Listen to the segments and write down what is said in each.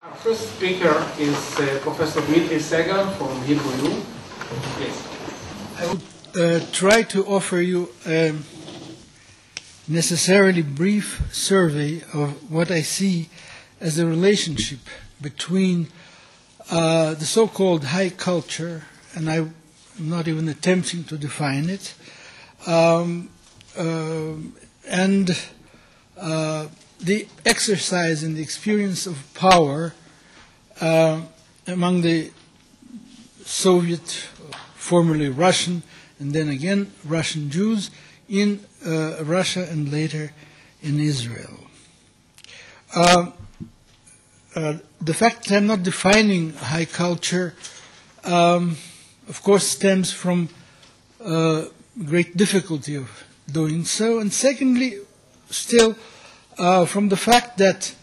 Our first speaker is Professor Dimitri Segal from Igal. Yes. I would try to offer you a necessarily brief survey of what I see as a relationship between the so-called high culture, and I'm not even attempting to define it, and the exercise and the experience of power among the Soviet, formerly Russian, and then again Russian Jews in Russia and later in Israel. The fact that I'm not defining high culture, of course, stems from great difficulty of doing so, and secondly, still from the fact that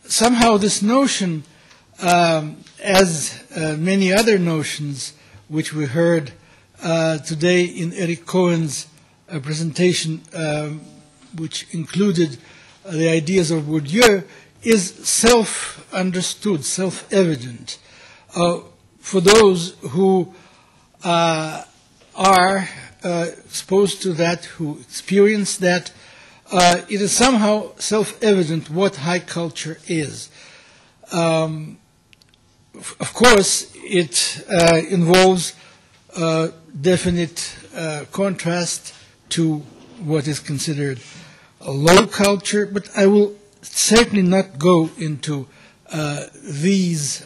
somehow this notion, as many other notions which we heard today in Eric Cohen's presentation, which included the ideas of Bourdieu, is self-understood, self-evident. For those who are exposed to that, who experience that, it is somehow self-evident what high culture is. Of course, it involves definite contrast to what is considered a low culture, but I will certainly not go into these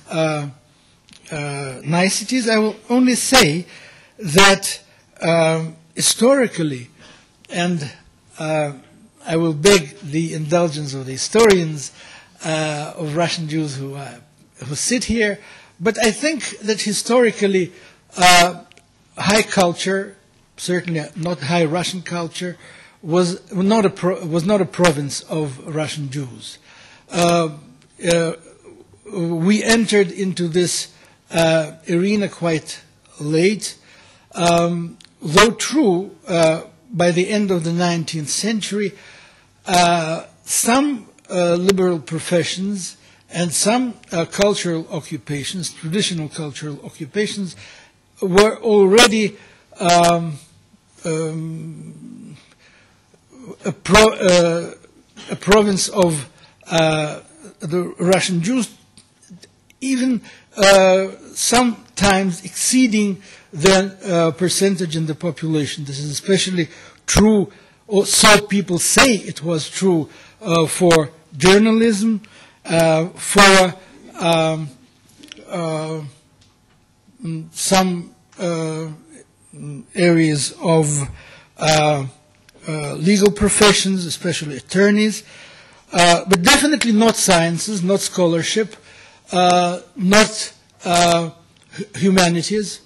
niceties. I will only say that historically, and I will beg the indulgence of the historians of Russian Jews who sit here, but I think that historically high culture, certainly not high Russian culture, was not a province of Russian Jews. We entered into this arena quite late, though true, by the end of the 19th century, some liberal professions and some cultural occupations, traditional cultural occupations, were already a province of the Russian Jews, even sometimes exceeding their percentage in the population. This is especially true, or so people say it was true, for journalism, for some areas of legal professions, especially attorneys, but definitely not sciences, not scholarship, not humanities.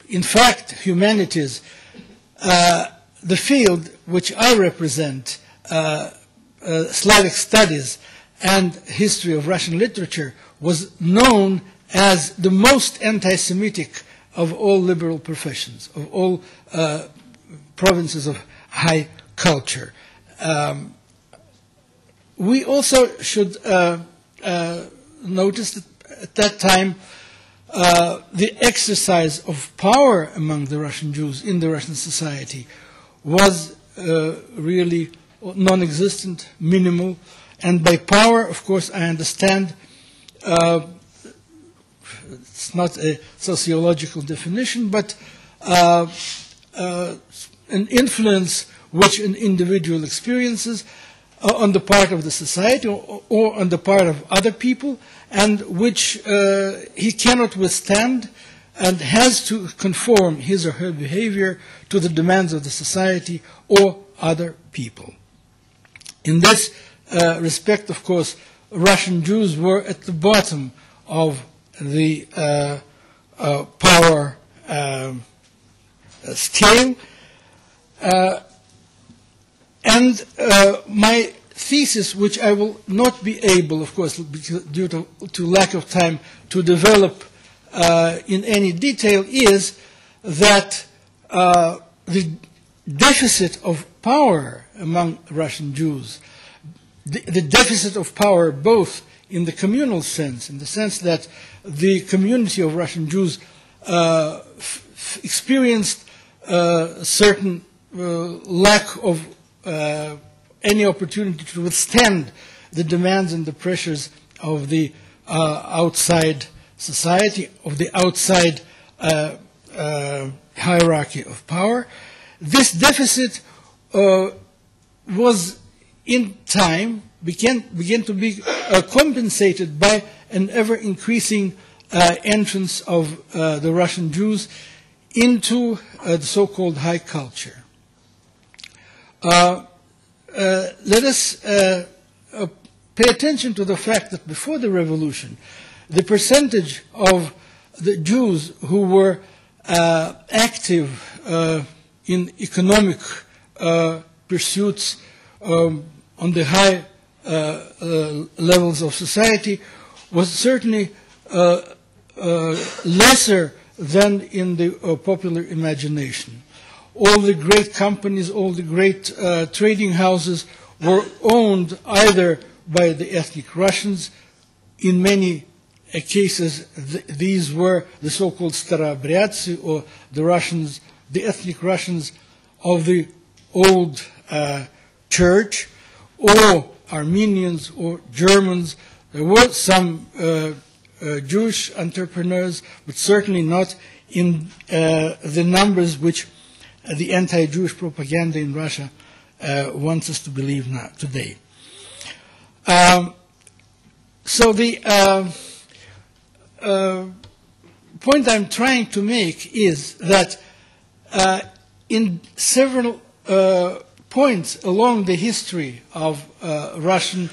In fact, humanities, the field which I represent, Slavic studies and history of Russian literature, was known as the most anti-Semitic of all liberal professions, of all provinces of high culture. We also should notice that at that time the exercise of power among the Russian Jews in the Russian society was really non-existent, minimal, and by power, of course, I understand it's not a sociological definition, but an influence which an individual experiences on the part of the society or on the part of other people, and which he cannot withstand and has to conform his or her behavior to the demands of the society or other people. In this respect, of course, Russian Jews were at the bottom of the power scale. And my thesis, which I will not be able, of course, due to lack of time, to develop in any detail, is that the deficit of power among Russian Jews the deficit of power, both in the communal sense, in the sense that the community of Russian Jews experienced certain lack of any opportunity to withstand the demands and the pressures of the outside society, of the outside hierarchy of power. This deficit was in time began to be compensated by an ever-increasing entrance of the Russian Jews into the so-called high culture. Let us pay attention to the fact that before the revolution, the percentage of the Jews who were active in economic pursuits on the high levels of society was certainly lesser than in the popular imagination. All the great companies, all the great trading houses were owned either by the ethnic Russians. In many cases, these were the so-called staroobryadцы, or the Russians, the ethnic Russians of the old church, or Armenians or Germans. There were some Jewish entrepreneurs, but certainly not in the numbers which the anti-Jewish propaganda in Russia wants us to believe now, today. So the point I'm trying to make is that in several points along the history of Russian,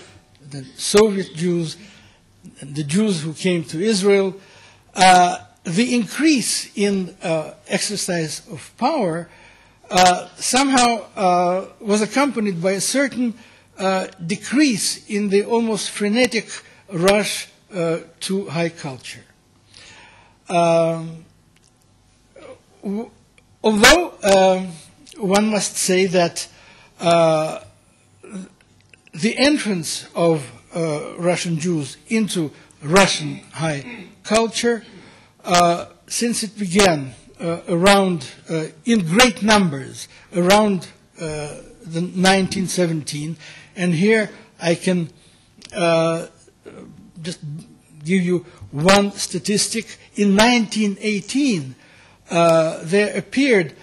the Soviet Jews, and the Jews who came to Israel, the increase in exercise of power somehow was accompanied by a certain decrease in the almost frenetic rush to high culture. Although one must say that the entrance of Russian Jews into Russian high culture, since it began around, in great numbers, around the 1917, and here I can just give you one statistic. In 1918, there appeared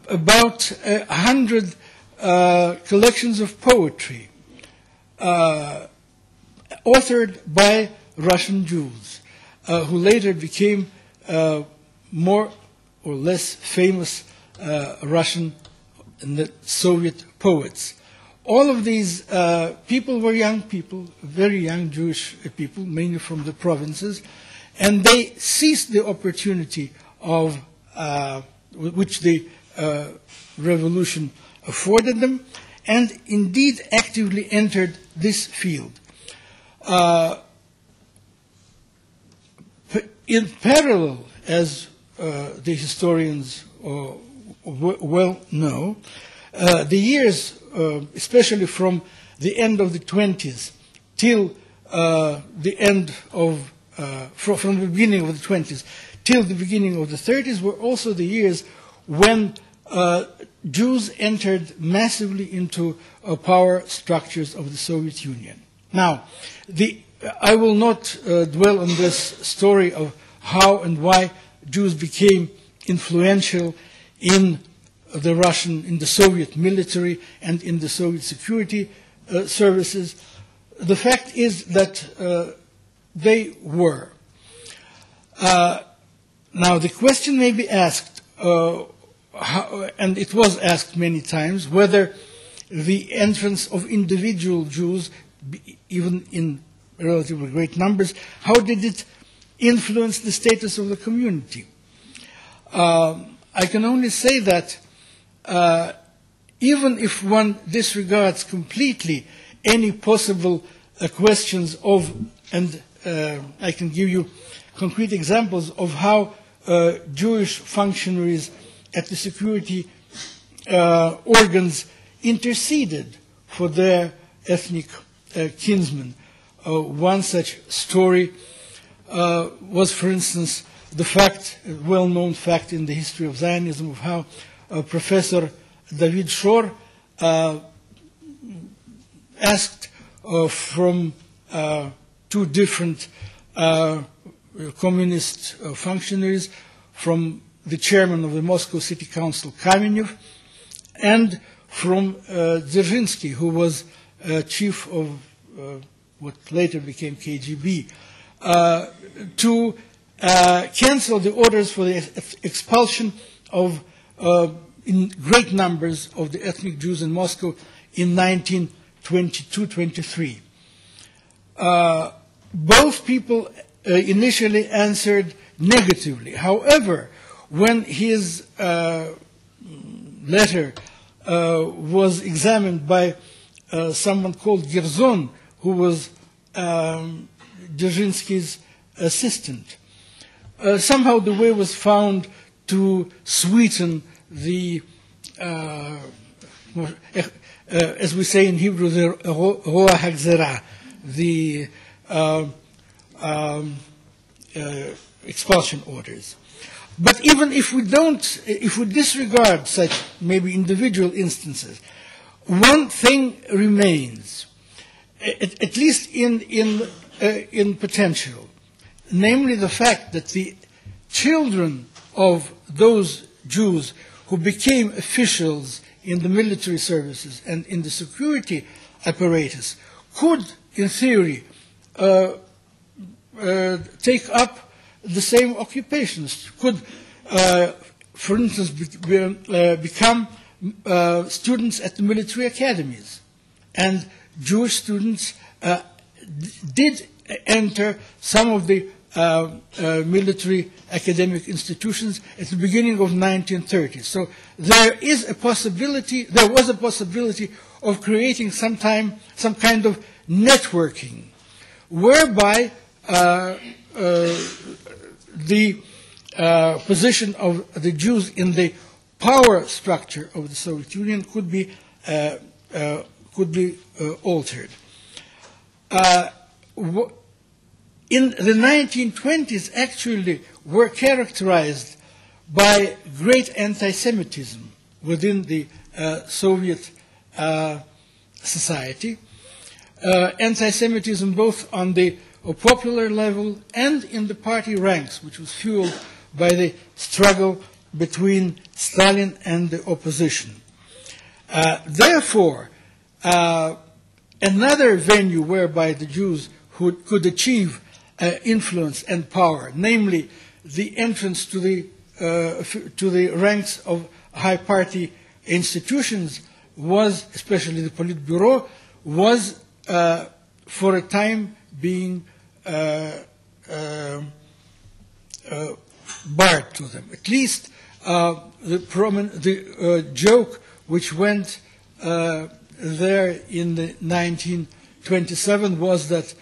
about 100 collections of poetry authored by Russian Jews, who later became more or less famous Russian and Soviet poets. All of these people were young people, very young Jewish people, mainly from the provinces, and they seized the opportunity of which the revolution afforded them, and indeed actively entered this field. In parallel, as the historians well know, the years, especially from the end of the 20s till the end of, from the beginning of the 20s till the beginning of the 30s, were also the years when Jews entered massively into power structures of the Soviet Union. Now, I will not dwell on this story of how and why Jews became influential in the Russian, in the Soviet military and in the Soviet security services. The fact is that they were. Now, the question may be asked, and it was asked many times, whether the entrance of individual Jews, even in relatively great numbers, how did it influence the status of the community? I can only say that even if one disregards completely any possible questions of, and I can give you concrete examples of how Jewish functionaries at the security organs interceded for their ethnic kinsmen. One such story was, for instance, the fact, a well-known fact in the history of Zionism, of how Professor David Shor asked from two different communist functionaries, from the chairman of the Moscow City Council, Kamenev, and from Dzerzhinsky, who was chief of what later became KGB, to cancel the orders for the expulsion of in great numbers of the ethnic Jews in Moscow in 1922-23. Both people initially answered negatively. However, when his letter was examined by someone called Gerzon, who was Dzerzhinsky's assistant, somehow the way was found to sweeten the, as we say in Hebrew, the roa hagzera, the expulsion orders. But even if we disregard such maybe individual instances, one thing remains, at least in potential, namely the fact that the children of those Jews who became officials in the military services and in the security apparatus could, in theory, take up the same occupations, could, for instance, become students at the military academies. And Jewish students did enter some of the military academic institutions at the beginning of 1930s. So there was a possibility of creating some kind of networking, whereby the position of the Jews in the power structure of the Soviet Union could be altered. In the 1920s, actually, were characterized by great anti-Semitism within the Soviet society. Anti-Semitism both on the popular level and in the party ranks, which was fueled by the struggle between Stalin and the opposition. Therefore, another venue whereby the Jews could achieve influence and power, namely the entrance to the ranks of high party institutions, was, especially the Politburo, was for a time being barred to them. At least the joke which went there in the 1927 was that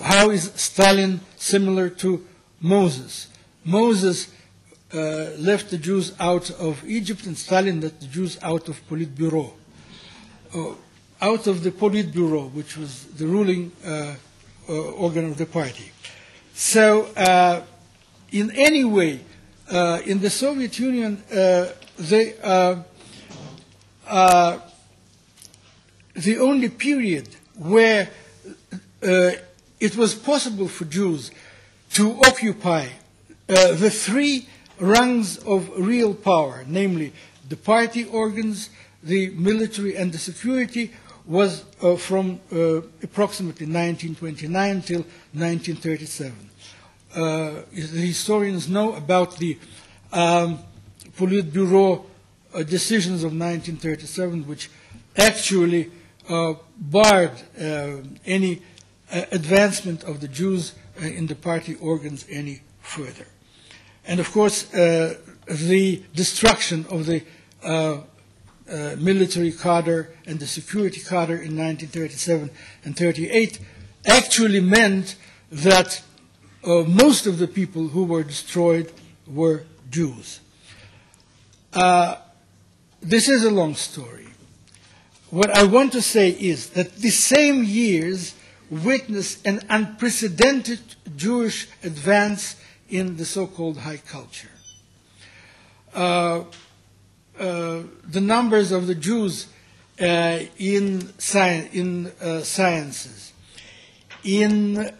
how is Stalin similar to Moses? Moses left the Jews out of Egypt, and Stalin let the Jews out of Politburo. Out of the Politburo, which was the ruling organ of the party. So, in any way, in the Soviet Union, the only period where it was possible for Jews to occupy the three rungs of real power, namely the party organs, the military, and the security, was from approximately 1929 till 1937. The historians know about the Politburo decisions of 1937, which actually barred any advancement of the Jews in the party organs any further. And of course, the destruction of the military cadre and the security cadre in 1937 and 38 actually meant that most of the people who were destroyed were Jews. This is a long story. what I want to say is that the same years witnessed an unprecedented Jewish advance in the so-called high culture. The numbers of the Jews in sciences, in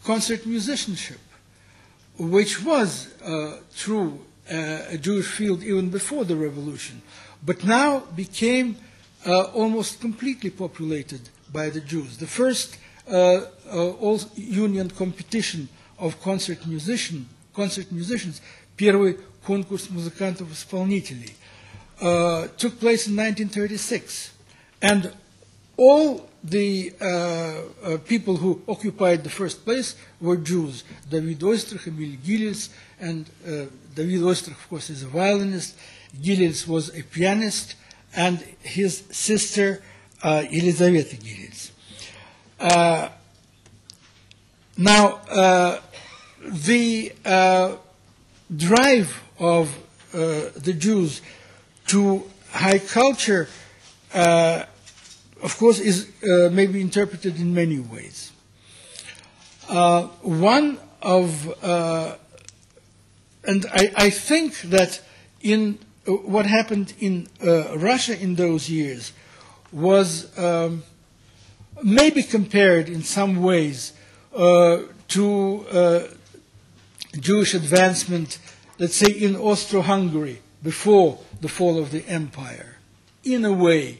concert musicianship, which was true a Jewish field even before the revolution, but now became almost completely populated by the Jews. The first all-union competition of concert musicians, первый конкурс музыкантов-исполнителей, took place in 1936. And all the people who occupied the first place were Jews. David Oistrach, Emil Gilels, and David Oistrach, of course, is a violinist. Gilels was a pianist, and his sister, Елизавета Gilels. Now, the drive of the Jews to high culture, of course, is may be interpreted in many ways. One of, and I think that in what happened in Russia in those years was maybe compared in some ways to Jewish advancement, let's say, in Austro-Hungary before the fall of the empire, in a way.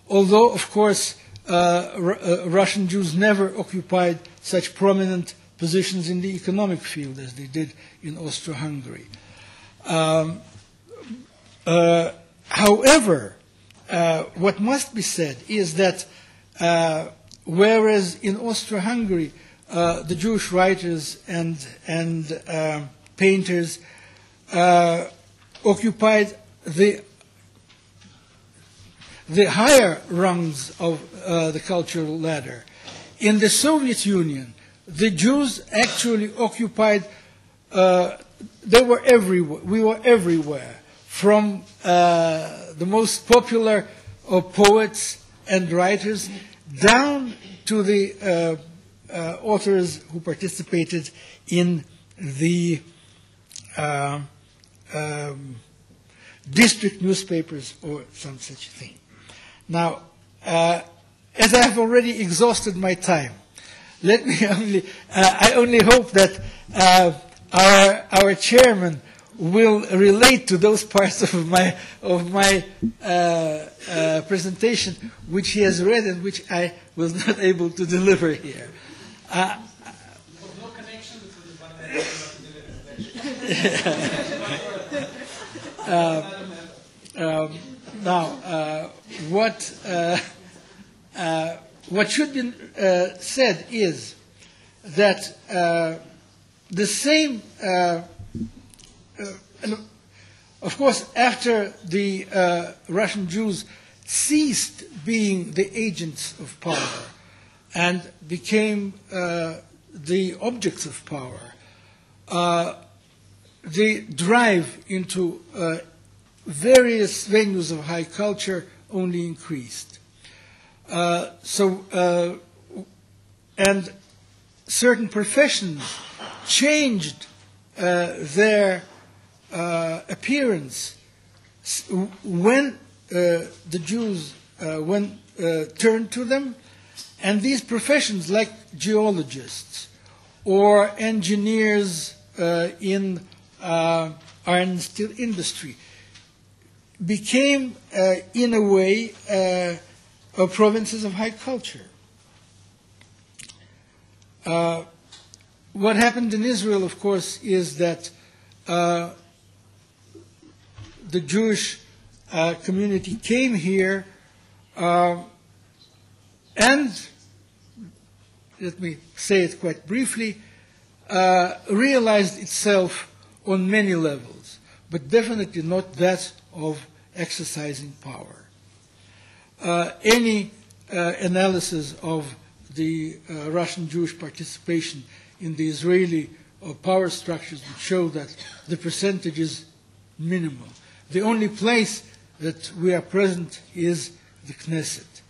Although, of course, Russian Jews never occupied such prominent positions in the economic field as they did in Austro-Hungary. However, what must be said is that whereas in Austro-Hungary the Jewish writers and painters occupied the higher rungs of the cultural ladder, in the Soviet Union, the Jews actually occupied, they were everywhere, we were everywhere, from the most popular of poets and writers down to the authors who participated in the district newspapers or some such thing. Now, as I have already exhausted my time, let me I only hope that our chairman will relate to those parts of my presentation which he has read and which I was not able to deliver here. No connection between now, what should be said is that the same, of course, after the Russian Jews ceased being the agents of power and became the objects of power, the drive into various venues of high culture only increased. And certain professions changed their appearance when the Jews turned to them, and these professions, like geologists or engineers in iron and steel industry, became, in a way, provinces of high culture. What happened in Israel, of course, is that the Jewish community came here and, let me say it quite briefly, realized itself on many levels, but definitely not that of exercising power. Any analysis of the Russian Jewish participation in the Israeli power structures would show that the percentage is minimal. The only place that we are present is the Knesset.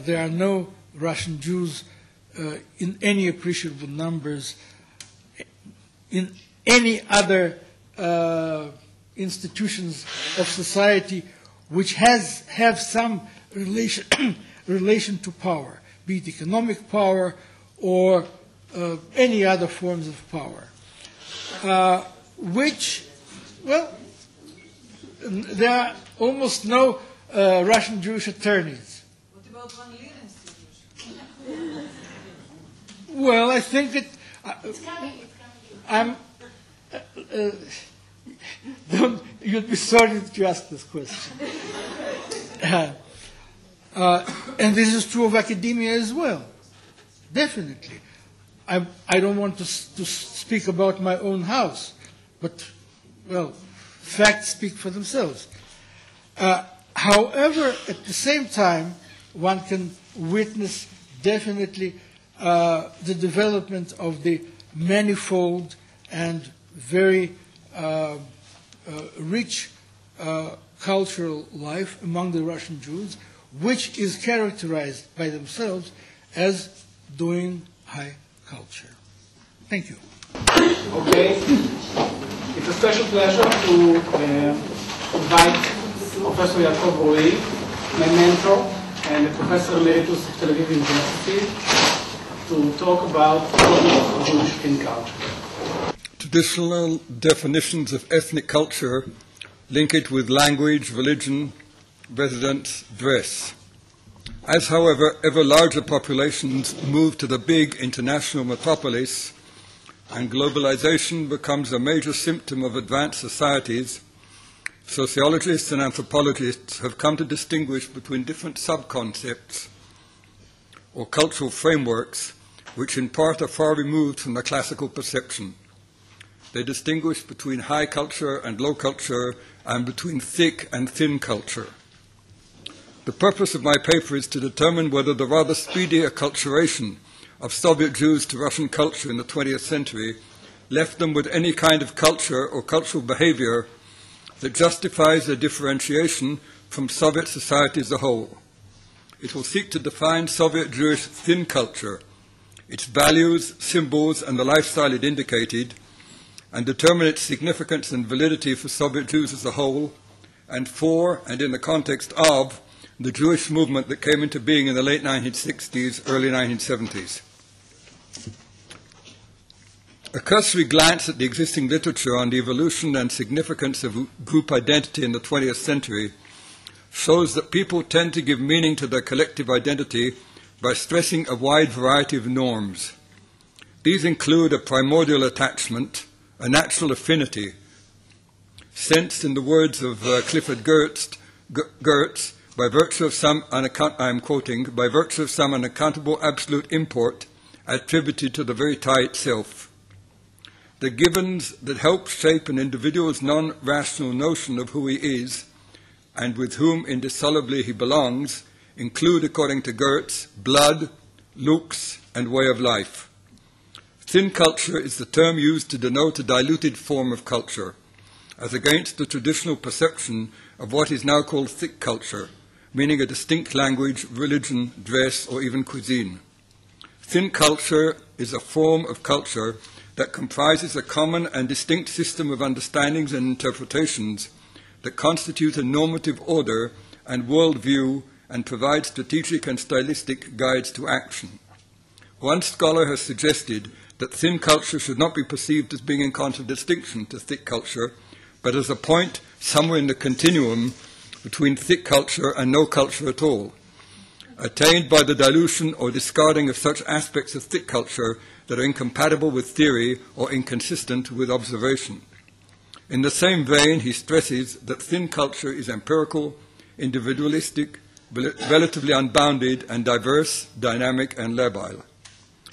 There are no Russian Jews in any appreciable numbers in any other institutions of society which have some relation to power, be it economic power or any other forms of power, there are almost no Russian Jewish attorneys. What about Van Leer institution? Well, I think that It's coming. you'd be sorry that you asked this question. And this is true of academia as well, definitely. I don't want to speak about my own house, but, well, facts speak for themselves. However, at the same time, one can witness definitely the development of the manifold and very rich cultural life among the Russian Jews, which is characterized by themselves as doing high culture. Thank you. Okay. It's a special pleasure to invite Professor Yaacov Ro'i, my mentor and a professor emeritus of Tel Aviv University, to talk about Jewish thin culture. Traditional definitions of ethnic culture link it with language, religion, residence, dress. As, however, ever larger populations move to the big international metropolis and globalization becomes a major symptom of advanced societies, sociologists and anthropologists have come to distinguish between different sub-concepts or cultural frameworks which in part are far removed from the classical perception. They distinguish between high culture and low culture and between thick and thin culture. The purpose of my paper is to determine whether the rather speedy acculturation of Soviet Jews to Russian culture in the 20th century left them with any kind of culture or cultural behavior that justifies their differentiation from Soviet society as a whole. It will seek to define Soviet Jewish thin culture, its values, symbols, and the lifestyle it indicated, and determine its significance and validity for Soviet Jews as a whole, and for, and in the context of, the Jewish movement that came into being in the late 1960s, early 1970s. A cursory glance at the existing literature on the evolution and significance of group identity in the 20th century shows that people tend to give meaning to their collective identity by stressing a wide variety of norms. These include a primordial attachment, a natural affinity, sensed in the words of Clifford Geertz, by virtue of some, I'm quoting, by virtue of some unaccountable absolute import attributed to the very tie itself. The givens that help shape an individual's non-rational notion of who he is and with whom indissolubly he belongs include, according to Geertz, blood, looks, and way of life. Thin culture is the term used to denote a diluted form of culture, as against the traditional perception of what is now called thick culture, meaning a distinct language, religion, dress, or even cuisine. Thin culture is a form of culture that comprises a common and distinct system of understandings and interpretations that constitute a normative order and worldview and provide strategic and stylistic guides to action. One scholar has suggested that thin culture should not be perceived as being in contradistinction to thick culture, but as a point somewhere in the continuum between thick culture and no culture at all, attained by the dilution or discarding of such aspects of thick culture that are incompatible with theory or inconsistent with observation. In the same vein, he stresses that thin culture is empirical, individualistic, relatively unbounded, and diverse, dynamic, and labile.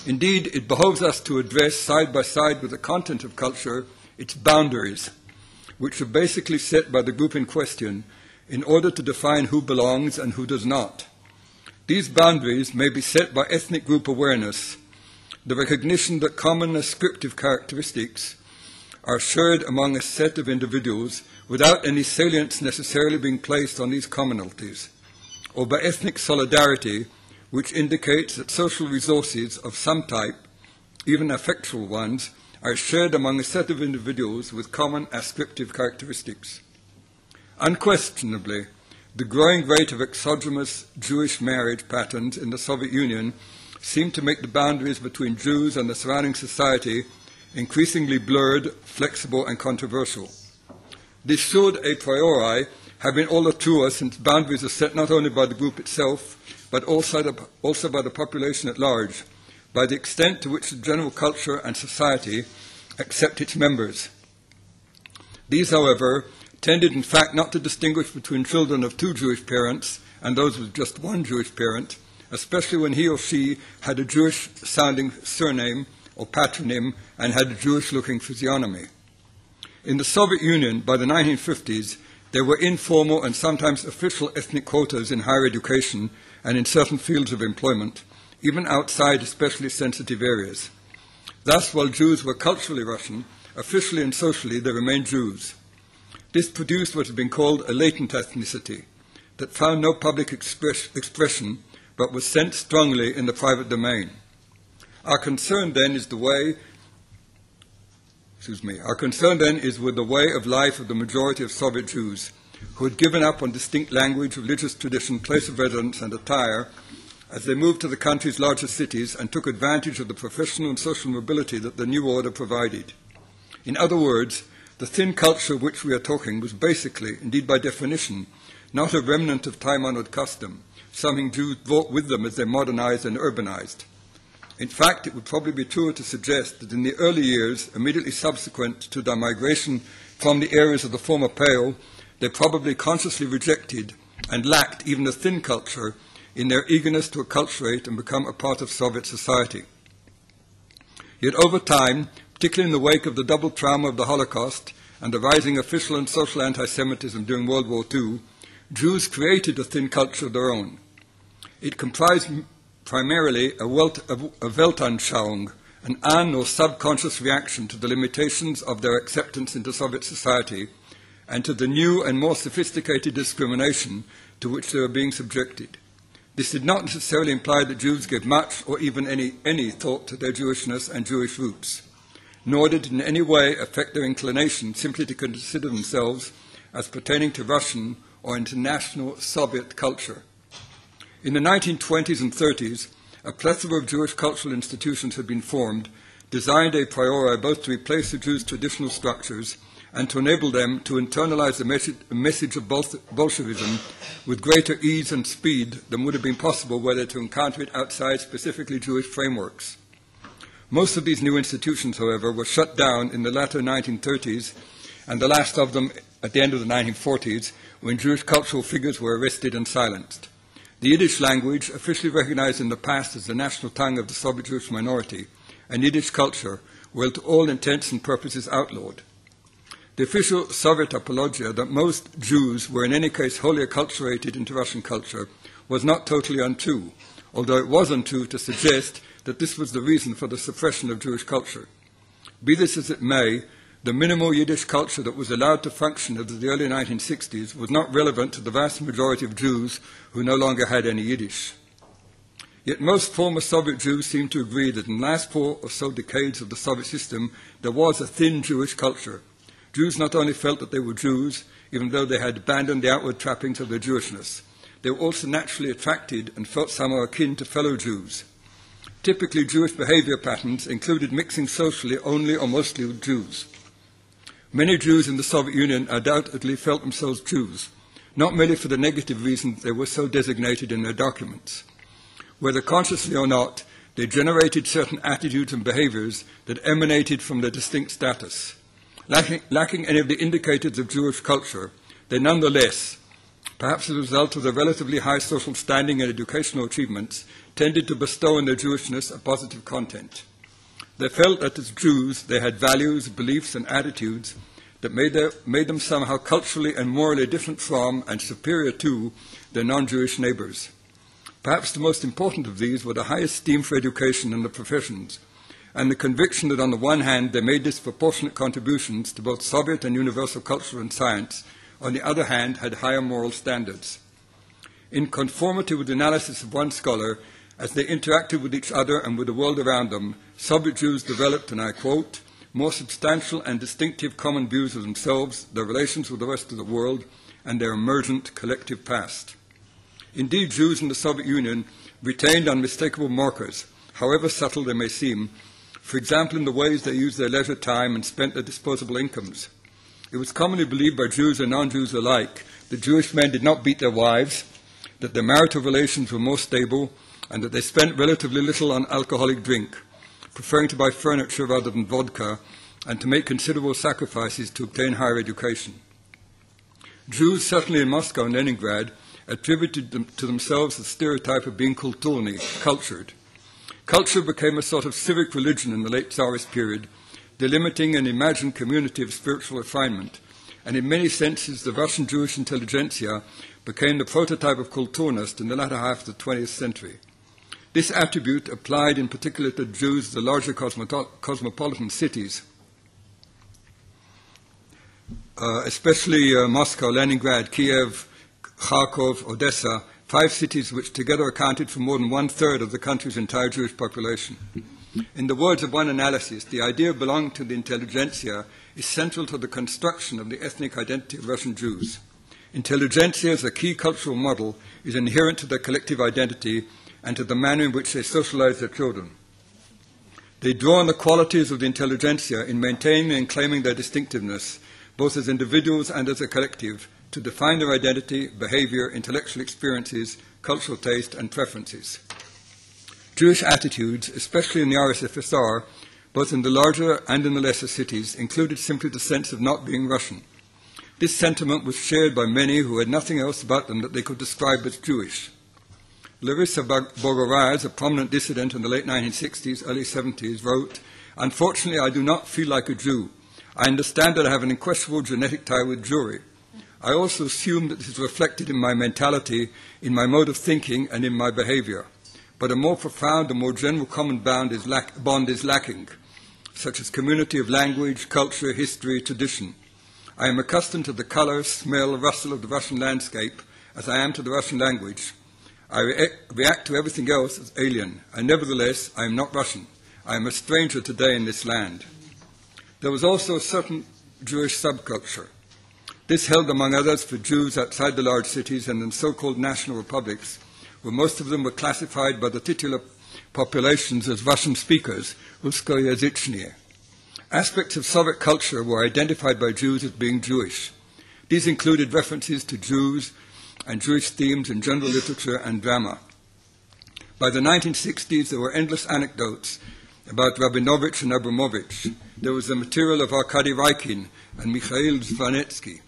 Indeed, it behoves us to address, side by side with the content of culture, its boundaries, which are basically set by the group in question in order to define who belongs and who does not. These boundaries may be set by ethnic group awareness, the recognition that common ascriptive characteristics are shared among a set of individuals without any salience necessarily being placed on these commonalities, or by ethnic solidarity, which indicates that social resources of some type, even affectual ones, are shared among a set of individuals with common ascriptive characteristics. Unquestionably, the growing rate of exogenous Jewish marriage patterns in the Soviet Union seemed to make the boundaries between Jews and the surrounding society increasingly blurred, flexible, and controversial. This should, a priori, have been all the truer since boundaries are set not only by the group itself, but also by the population at large, by the extent to which the general culture and society accept its members. These, however, tended in fact not to distinguish between children of two Jewish parents and those with just one Jewish parent, especially when he or she had a Jewish-sounding surname or patronym and had a Jewish-looking physiognomy. In the Soviet Union, by the 1950s, there were informal and sometimes official ethnic quotas in higher education and in certain fields of employment, even outside especially sensitive areas. Thus, while Jews were culturally Russian, officially and socially they remained Jews. This produced what has been called a latent ethnicity that found no public expression but was sensed strongly in the private domain. Our concern then is with the way of life of the majority of Soviet Jews, who had given up on distinct language, religious tradition, place of residence, and attire as they moved to the country's larger cities and took advantage of the professional and social mobility that the new order provided. In other words, the thin culture of which we are talking was basically, indeed by definition, not a remnant of time-honored custom, something Jews brought with them as they modernized and urbanized. In fact, it would probably be truer to suggest that in the early years, immediately subsequent to their migration from the areas of the former Pale, they probably consciously rejected and lacked even a thin culture in their eagerness to acculturate and become a part of Soviet society. Yet over time, particularly in the wake of the double trauma of the Holocaust and the rising official and social anti-Semitism during World War II, Jews created a thin culture of their own. It comprised primarily a Weltanschauung, an un- or subconscious reaction to the limitations of their acceptance into Soviet society and to the new and more sophisticated discrimination to which they were being subjected. This did not necessarily imply that Jews gave much or even any thought to their Jewishness and Jewish roots, nor did it in any way affect their inclination simply to consider themselves as pertaining to Russian or international Soviet culture. In the 1920s and 30s, a plethora of Jewish cultural institutions had been formed, designed a priori both to replace the Jews' traditional structures and to enable them to internalize the message of Bolshevism with greater ease and speed than would have been possible were they to encounter it outside specifically Jewish frameworks. Most of these new institutions, however, were shut down in the latter 1930s, and the last of them at the end of the 1940s, when Jewish cultural figures were arrested and silenced. The Yiddish language, officially recognized in the past as the national tongue of the Soviet Jewish minority, and Yiddish culture were to all intents and purposes outlawed. The official Soviet apologia that most Jews were in any case wholly acculturated into Russian culture was not totally untrue, although it was untrue to suggest that this was the reason for the suppression of Jewish culture. Be this as it may, the minimal Yiddish culture that was allowed to function after the early 1960s was not relevant to the vast majority of Jews who no longer had any Yiddish. Yet most former Soviet Jews seem to agree that in the last 4 or so decades of the Soviet system, there was a thin Jewish culture. Jews not only felt that they were Jews, even though they had abandoned the outward trappings of their Jewishness, they were also naturally attracted and felt somehow akin to fellow Jews. Typically, Jewish behavior patterns included mixing socially only or mostly with Jews. Many Jews in the Soviet Union undoubtedly felt themselves Jews, not merely for the negative reasons they were so designated in their documents. Whether consciously or not, they generated certain attitudes and behaviors that emanated from their distinct status. Lacking any of the indicators of Jewish culture, they nonetheless, perhaps as a result of their relatively high social standing and educational achievements, tended to bestow on their Jewishness a positive content. They felt that as Jews they had values, beliefs, and attitudes that made them somehow culturally and morally different from and superior to their non-Jewish neighbors. Perhaps the most important of these were the high esteem for education and the professions, and the conviction that on the one hand they made disproportionate contributions to both Soviet and universal culture and science, on the other hand had higher moral standards. In conformity with the analysis of one scholar, as they interacted with each other and with the world around them, Soviet Jews developed, and I quote, more substantial and distinctive common views of themselves, their relations with the rest of the world, and their emergent collective past. Indeed, Jews in the Soviet Union retained unmistakable markers, however subtle they may seem, for example in the ways they used their leisure time and spent their disposable incomes. It was commonly believed by Jews and non-Jews alike that Jewish men did not beat their wives, that their marital relations were more stable, and that they spent relatively little on alcoholic drink, preferring to buy furniture rather than vodka, and to make considerable sacrifices to obtain higher education. Jews, certainly in Moscow and Leningrad, attributed to themselves the stereotype of being kulturny, cultured. Culture became a sort of civic religion in the late Tsarist period, delimiting an imagined community of spiritual refinement, and in many senses the Russian Jewish intelligentsia became the prototype of kulturnost in the latter half of the 20th century. This attribute applied in particular to Jews of the larger cosmopolitan cities, especially Moscow, Leningrad, Kiev, Kharkov, Odessa, 5 cities which together accounted for more than 1/3 of the country's entire Jewish population. In the words of one analysis, the idea of belonging to the intelligentsia is central to the construction of the ethnic identity of Russian Jews. Intelligentsia as a key cultural model is inherent to their collective identity and to the manner in which they socialize their children. They draw on the qualities of the intelligentsia in maintaining and claiming their distinctiveness, both as individuals and as a collective, to define their identity, behavior, intellectual experiences, cultural taste, and preferences. Jewish attitudes, especially in the RSFSR, both in the larger and in the lesser cities, included simply the sense of not being Russian. This sentiment was shared by many who had nothing else about them that they could describe as Jewish. Larissa Bogoraz, a prominent dissident in the late 1960s, early 70s, wrote, "Unfortunately, I do not feel like a Jew. I understand that I have an unquestionable genetic tie with Jewry. I also assume that this is reflected in my mentality, in my mode of thinking, and in my behavior. But a more profound and more general common bond is lacking, such as community of language, culture, history, tradition. I am accustomed to the color, smell, rustle of the Russian landscape, as I am to the Russian language. I react to everything else as alien, and nevertheless, I am not Russian. I am a stranger today in this land." There was also a certain Jewish subculture. This held, among others, for Jews outside the large cities and in so-called national republics, where most of them were classified by the titular populations as Russian speakers, Ruskoyazhichnye. Aspects of Soviet culture were identified by Jews as being Jewish. These included references to Jews and Jewish themes in general literature and drama. By the 1960s, there were endless anecdotes about Rabinovich and Abramovich. There was the material of Arkady Raikin and Mikhail Zvanetsky,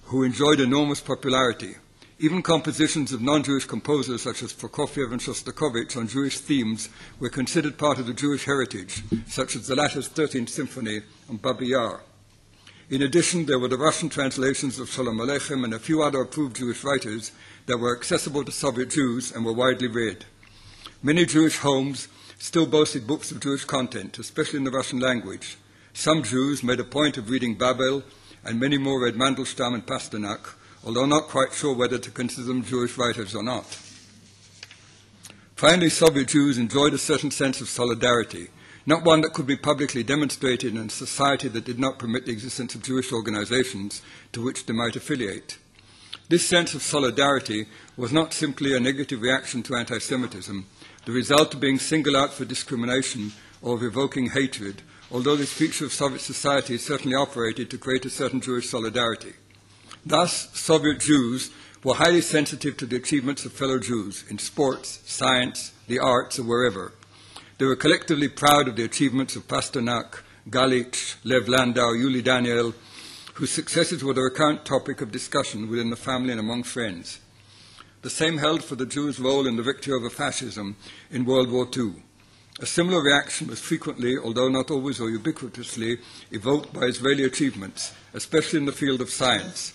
who enjoyed enormous popularity. Even compositions of non-Jewish composers such as Prokofiev and Shostakovich on Jewish themes were considered part of the Jewish heritage, such as the latter's 13th Symphony and Babi Yar. In addition, there were the Russian translations of Shalom Aleichem and a few other approved Jewish writers that were accessible to Soviet Jews and were widely read. Many Jewish homes still boasted books of Jewish content, especially in the Russian language. Some Jews made a point of reading Babel, and many more read Mandelstam and Pasternak, although not quite sure whether to consider them Jewish writers or not. Finally, Soviet Jews enjoyed a certain sense of solidarity, not one that could be publicly demonstrated in a society that did not permit the existence of Jewish organizations to which they might affiliate. This sense of solidarity was not simply a negative reaction to anti-Semitism, the result of being singled out for discrimination or of evoking hatred, although this feature of Soviet society certainly operated to create a certain Jewish solidarity. Thus, Soviet Jews were highly sensitive to the achievements of fellow Jews in sports, science, the arts, or wherever. They were collectively proud of the achievements of Pasternak, Galich, Lev Landau, Yuli Daniel, whose successes were the recurrent topic of discussion within the family and among friends. The same held for the Jews' role in the victory over fascism in World War II. A similar reaction was frequently, although not always or ubiquitously, evoked by Israeli achievements, especially in the field of science.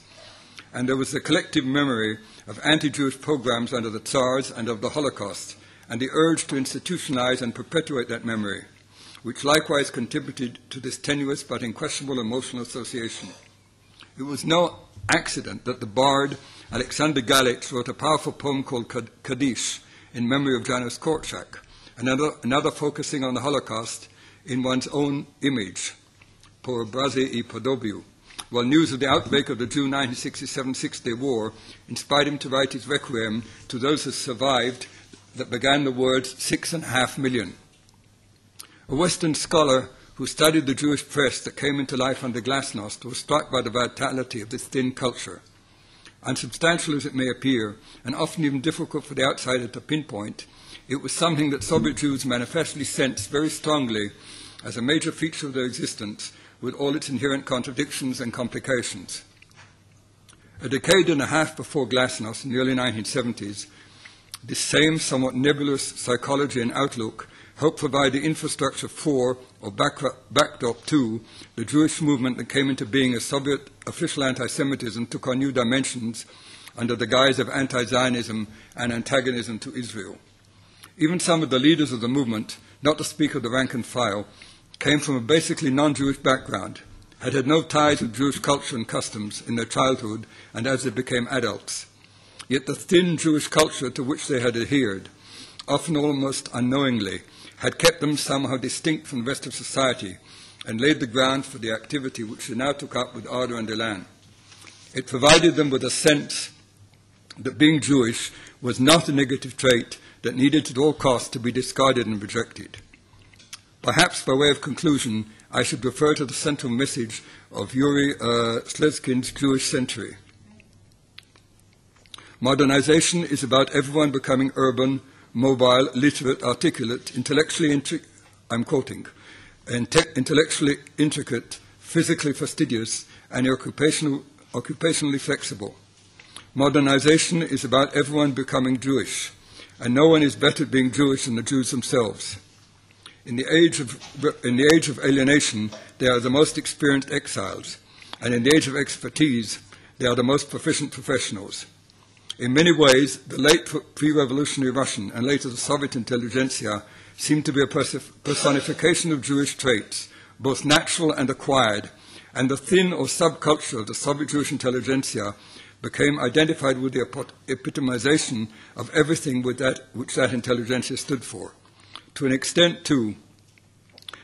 And there was the collective memory of anti-Jewish pogroms under the Tsars and of the Holocaust, and the urge to institutionalize and perpetuate that memory. which likewise contributed to this tenuous but unquestionable emotional association. It was no accident that the bard Alexander Galich wrote a powerful poem called Kaddish in memory of Janusz Korczak, another focusing on the Holocaust in one's own image, por obrazie I podobiu, while news of the outbreak of the June 1967 Six-Day War inspired him to write his requiem to those who survived that began the words 6.5 million. A Western scholar who studied the Jewish press that came into life under Glasnost was struck by the vitality of this thin culture. Unsubstantial as it may appear, and often even difficult for the outsider to pinpoint, it was something that Soviet Jews manifestly sensed very strongly as a major feature of their existence, with all its inherent contradictions and complications. A decade and a half before Glasnost, in the early 1970s, this same somewhat nebulous psychology and outlook helped provide the infrastructure for, or backdrop to, the Jewish movement that came into being as Soviet official anti-Semitism took on new dimensions under the guise of anti-Zionism and antagonism to Israel. Even some of the leaders of the movement, not to speak of the rank and file, came from a basically non-Jewish background, had no ties with Jewish culture and customs in their childhood and as they became adults. Yet the thin Jewish culture to which they had adhered, often almost unknowingly, had kept them somehow distinct from the rest of society and laid the ground for the activity which they now took up with ardor and elan. It provided them with a sense that being Jewish was not a negative trait that needed at all costs to be discarded and rejected. Perhaps by way of conclusion, I should refer to the central message of Yuri Slezkin's Jewish Century. Modernization is about everyone becoming urban, mobile, literate, articulate, intellectually intricate, physically fastidious, and occupationally flexible. Modernization is about everyone becoming Jewish, and no one is better at being Jewish than the Jews themselves. In the age of alienation, they are the most experienced exiles, and in the age of expertise, they are the most proficient professionals. In many ways, the late pre-revolutionary Russian and later the Soviet intelligentsia seemed to be a personification of Jewish traits, both natural and acquired, and the thin or subculture of the Soviet Jewish intelligentsia became identified with the epitomization of everything which that intelligentsia stood for. To an extent, too,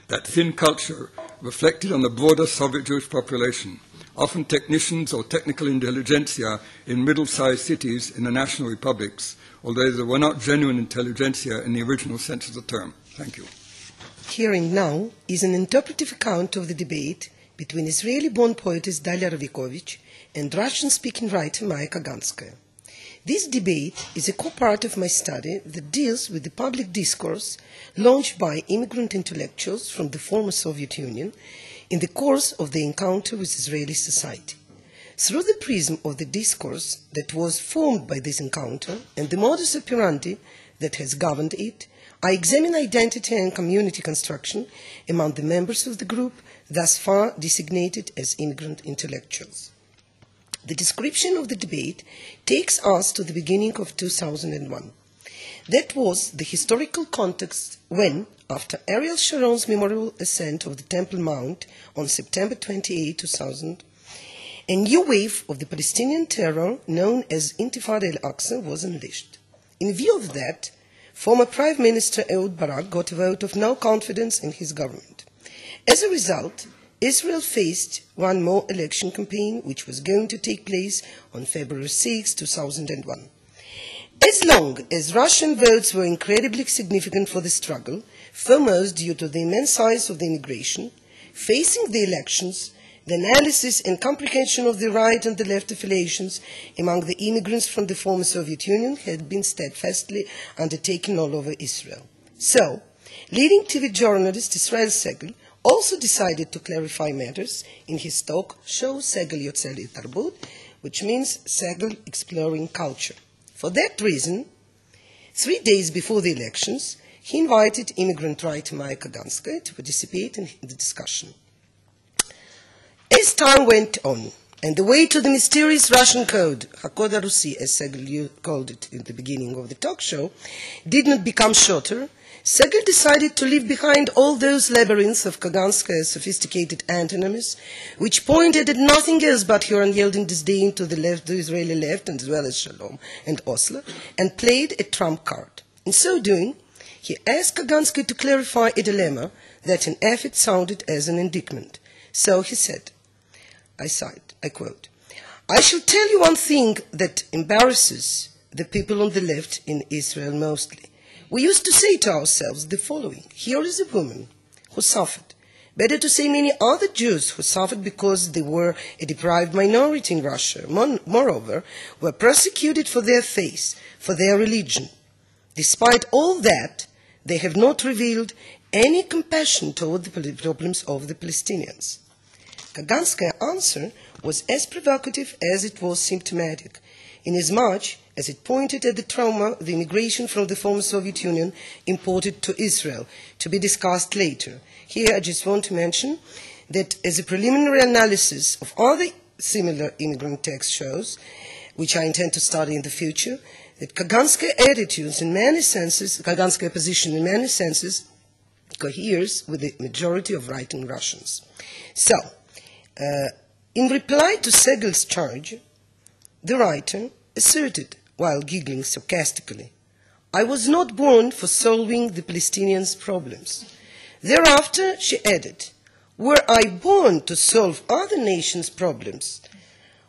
that thin culture reflected on the broader Soviet Jewish population, often technicians or technical intelligentsia in middle-sized cities in the national republics, although they were not genuine intelligentsia in the original sense of the term. Thank you. Hearing now is an interpretive account of the debate between Israeli-born poetess Dalia Ravikovitch and Russian-speaking writer Maya Kaganskaya. This debate is a co-part of my study that deals with the public discourse launched by immigrant intellectuals from the former Soviet Union in the course of the encounter with Israeli society. Through the prism of the discourse that was formed by this encounter and the modus operandi that has governed it, I examine identity and community construction among the members of the group thus far designated as immigrant intellectuals. The description of the debate takes us to the beginning of 2001. That was the historical context when, after Ariel Sharon's memorial ascent of the Temple Mount on September 28, 2000, a new wave of the Palestinian terror known as Intifada al-Aqsa was unleashed. In view of that, former Prime Minister Ehud Barak got a vote of no confidence in his government. As a result, Israel faced one more election campaign, which was going to take place on February 6, 2001. As long as Russian votes were incredibly significant for the struggle, foremost due to the immense size of the immigration, facing the elections, the analysis and comprehension of the right and the left affiliations among the immigrants from the former Soviet Union had been steadfastly undertaken all over Israel. So, leading TV journalist Israel Segal also decided to clarify matters in his talk show Segal Yotze Tarbut, which means Segal Exploring Culture. For that reason, 3 days before the elections, he invited immigrant writer Maya Kaganskaya to participate in the discussion. As time went on, And the way to the mysterious Russian code, Hakod Rusi, as Segal called it in the beginning of the talk show, did not become shorter. Segal decided to leave behind all those labyrinths of Kaganska's sophisticated antonyms, which pointed at nothing else but her unyielding disdain to the left, the Israeli left, and as well as Shalom and Oslo, and played a trump card. In so doing, he asked Kaganska to clarify a dilemma that in effect sounded as an indictment. So he said, I quote, "I shall tell you one thing that embarrasses the people on the left in Israel mostly. We used to say to ourselves the following: here is a woman who suffered. Better to say many other Jews who suffered because they were a deprived minority in Russia, moreover, were persecuted for their faith, for their religion. Despite all that, they have not revealed any compassion toward the problems of the Palestinians." Kaganska's answer was as provocative as it was symptomatic, inasmuch as it pointed at the trauma the immigration from the former Soviet Union imported to Israel, to be discussed later. Here I just want to mention that as a preliminary analysis of other similar immigrant texts shows, which I intend to study in the future, that Kaganska's attitudes in many senses, Kaganska's position in many senses, coheres with the majority of writing Russians. So, in reply to Segal's charge, the writer asserted, while giggling sarcastically, "I was not born for solving the Palestinians' problems." Thereafter, she added, "Were I born to solve other nations' problems?